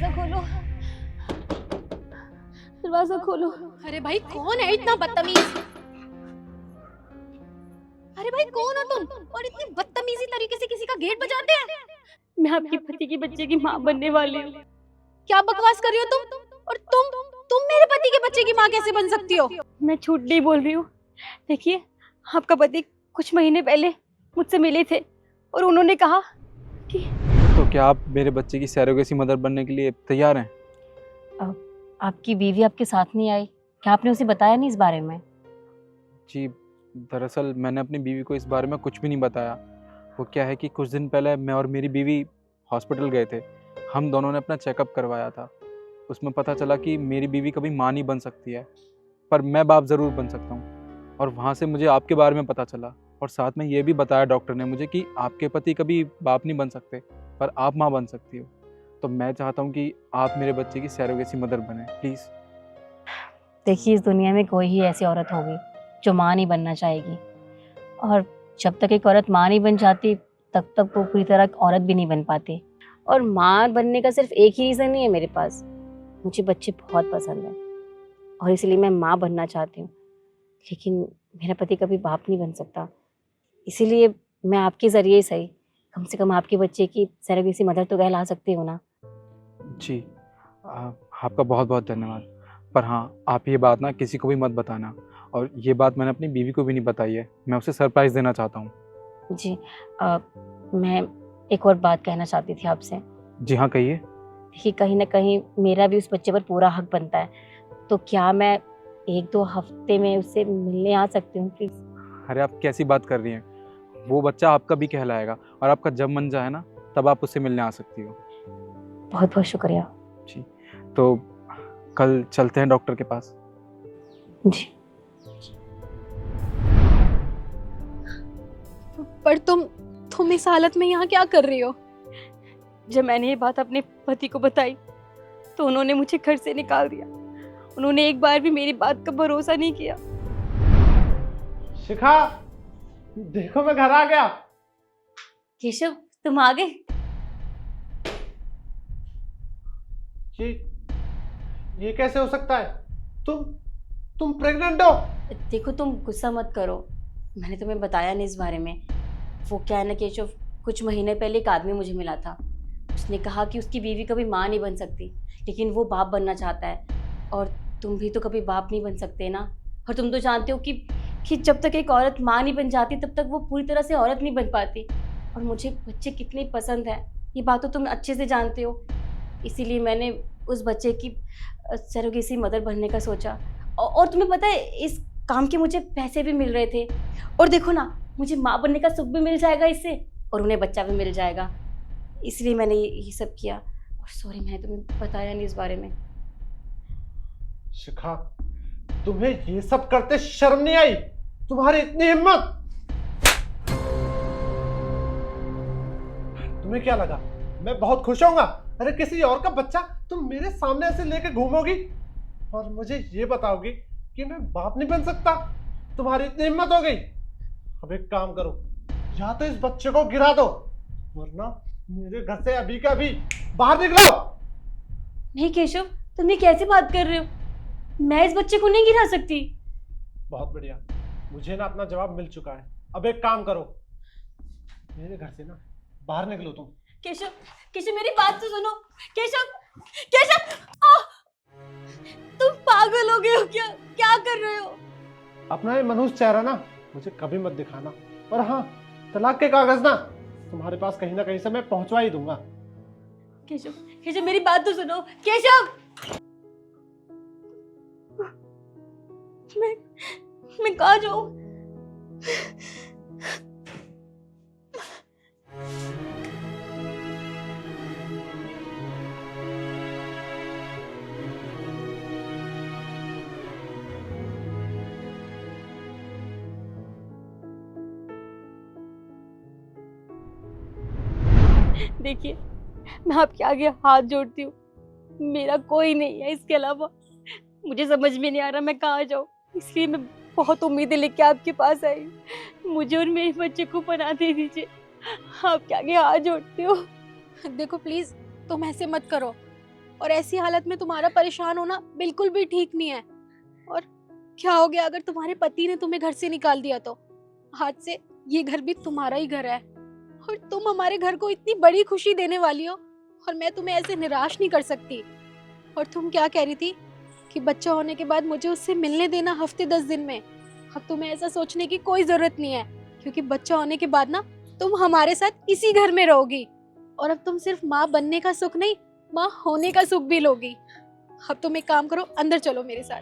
दरवाजा खोलो, दरवाजा खोलो। अरे भाई कौन है इतना बदतमीज? अरे भाई कौन हो तुम और इतनी बदतमीजी तरीके से किसी का गेट बजाते हैं? मैं आपके पति के बच्चे की माँ बनने वाली हूँ। क्या बकवास कर रही हो तुम? और तुम मेरे पति के बच्चे की माँ कैसे बन सकती हो? मैं झूठ नहीं बोल रही हूँ। देखिए, आपका पति कुछ महीने पहले मुझसे मिले थे और उन्होंने कहा कि तो क्या आप मेरे बच्चे की सरोगेसी मदर बनने के लिए तैयार हैं? आपकी बीवी आपके साथ नहीं आई? क्या आपने उसे बताया नहीं इस बारे में? जी, दरअसल मैंने अपनी बीवी को इस बारे में कुछ भी नहीं बताया। वो क्या है कि कुछ दिन पहले मैं और मेरी बीवी हॉस्पिटल गए थे। हम दोनों ने अपना चेकअप करवाया था। उसमें पता चला कि मेरी बीवी कभी माँ नहीं बन सकती है, पर मैं बाप ज़रूर बन सकता हूँ। और वहाँ से मुझे आपके बारे में पता चला और साथ में ये भी बताया डॉक्टर ने मुझे कि आपके पति कभी बाप नहीं बन सकते, पर आप माँ बन सकती हो। तो मैं चाहता हूँ कि आप मेरे बच्चे की सरोगेसी मदर बने, प्लीज़। देखिए, इस दुनिया में कोई ही ऐसी औरत होगी जो माँ नहीं बनना चाहेगी, और जब तक एक औरत माँ नहीं बन जाती तब तक वो पूरी तरह औरत भी नहीं बन पाती। और माँ बनने का सिर्फ एक ही रीज़न नहीं है मेरे पास, मुझे बच्चे बहुत पसंद हैं और इसलिए मैं माँ बनना चाहती हूँ। लेकिन मेरा पति कभी बाप नहीं बन सकता, इसीलिए मैं आपके ज़रिए ही सही, कम से कम आपके बच्चे की सरोगेसी मदर तो कहला सकती हूँ ना। जी, आपका बहुत बहुत धन्यवाद। पर हाँ, आप ये बात ना किसी को भी मत बताना, और ये बात मैंने अपनी बीवी को भी नहीं बताई है। मैं उसे सरप्राइज़ देना चाहता हूँ। जी, मैं एक और बात कहना चाहती थी आपसे। जी हाँ, कहिए। देखिए, कहीं ना कहीं मेरा भी उस बच्चे पर पूरा हक बनता है, तो क्या मैं 1-2 हफ्ते में उससे मिलने आ सकती हूँ प्लीज़? अरे आप कैसी बात कर रही हैं? वो बच्चा आपका भी कहलाएगा, और आपका जब मन चाहे ना तब आप उससे मिलने आ सकती हो। बहुत बहुत शुक्रिया। जी, तो कल चलते हैं डॉक्टर के पास। जी। पर तुम इस हालत में यहाँ क्या कर रही हो? जब मैंने ये बात अपने पति को बताई तो उन्होंने मुझे घर से निकाल दिया। उन्होंने एक बार भी मेरी बात का भरोसा नहीं किया। शिखा, देखो मैं घर आ गया। केशव, तुम आ गए? ये कैसे हो सकता है? तुम प्रेग्नेंट हो? देखो, तुम गुस्सा मत करो, मैंने तुम्हें बताया नहीं इस बारे में। वो क्या है ना केशव, कुछ महीने पहले एक आदमी मुझे मिला था। उसने कहा कि उसकी बीवी कभी माँ नहीं बन सकती, लेकिन वो बाप बनना चाहता है। और तुम भी तो कभी बाप नहीं बन सकते ना। और तुम तो जानते हो कि जब तक एक औरत माँ नहीं बन जाती तब तक वो पूरी तरह से औरत नहीं बन पाती। और मुझे बच्चे कितने पसंद हैं, ये बात तो तुम अच्छे से जानते हो। इसीलिए मैंने उस बच्चे की सरोगेसी मदर बनने का सोचा। और तुम्हें पता है, इस काम के मुझे पैसे भी मिल रहे थे। और देखो ना, मुझे माँ बनने का सुख भी मिल जाएगा इससे, और उन्हें बच्चा भी मिल जाएगा। इसलिए मैंने ये सब किया। और सॉरी, मैंने तुम्हें बताया नहीं इस बारे में। शिखा, तुम्हें ये सब करते शर्म नहीं आई? तुम्हारी इतनी हिम्मत! तुम्हें क्या लगा मैं बहुत खुश होऊंगा? अरे किसी और का बच्चा तुम मेरे सामने ऐसे लेके घूमोगी और मुझे ये बताओगी कि मैं बाप नहीं बन सकता? तुम्हारी इतनी हिम्मत हो गई? अब एक काम करो, या तो इस बच्चे को गिरा दो, वरना मेरे घर से अभी का अभी बाहर निकलो। नहीं केशव, तुम ये कैसी बात कर रहे हो? मैं इस बच्चे को नहीं गिरा सकती। बहुत बढ़िया, मुझे ना अपना जवाब मिल चुका है। अब एक काम करो, मेरे घर से ना बाहर निकलो तुम। केशव, केशव मेरी बात तो सुनो। केशव, केशव, तुम पागल हो गए हो क्या? क्या कर रहे हो? अपना ये मनहूस चेहरा ना मुझे कभी मत दिखाना। और हाँ, तलाक के कागज ना तुम्हारे पास कहीं ना कहीं से मैं पहुंचवा ही दूंगा। केशव, केशव मेरी बात तो सुनो। केशव, मैं कहाँ जाऊं? देखिए, मैं आपके आगे हाथ जोड़ती हूँ, मेरा कोई नहीं है इसके अलावा। मुझे समझ में नहीं आ रहा मैं कहाँ जाऊँ, इसलिए मैं बहुत उम्मीदें लेके आपके पास आई। मुझे और मेरे बच्चे को पना दे दीजिए, आपके आगे हाथ जोड़ती हूँ। देखो प्लीज, तुम ऐसे मत करो। और ऐसी हालत में तुम्हारा परेशान होना बिल्कुल भी ठीक नहीं है। और क्या हो गया अगर तुम्हारे पति ने तुम्हें घर से निकाल दिया तो? आज से ये घर भी तुम्हारा ही घर है और तुम हमारे घर को इतनी बड़ी खुशी देने वाली हो और मैं तुम्हें ऐसे निराश नहीं कर सकती। और तुम क्या कह रही थी कि बच्चा होने के बाद मुझे उससे मिलने देना हफ्ते 10 दिन में। अब तुम्हें ऐसा सोचने की कोई जरूरत नहीं है, क्योंकि बच्चा होने के बाद ना तुम हमारे साथ इसी घर में रहोगी और अब तुम सिर्फ माँ बनने का सुख नहीं, माँ होने का सुख भी लोगी। अब तुम एक काम करो, अंदर चलो मेरे साथ।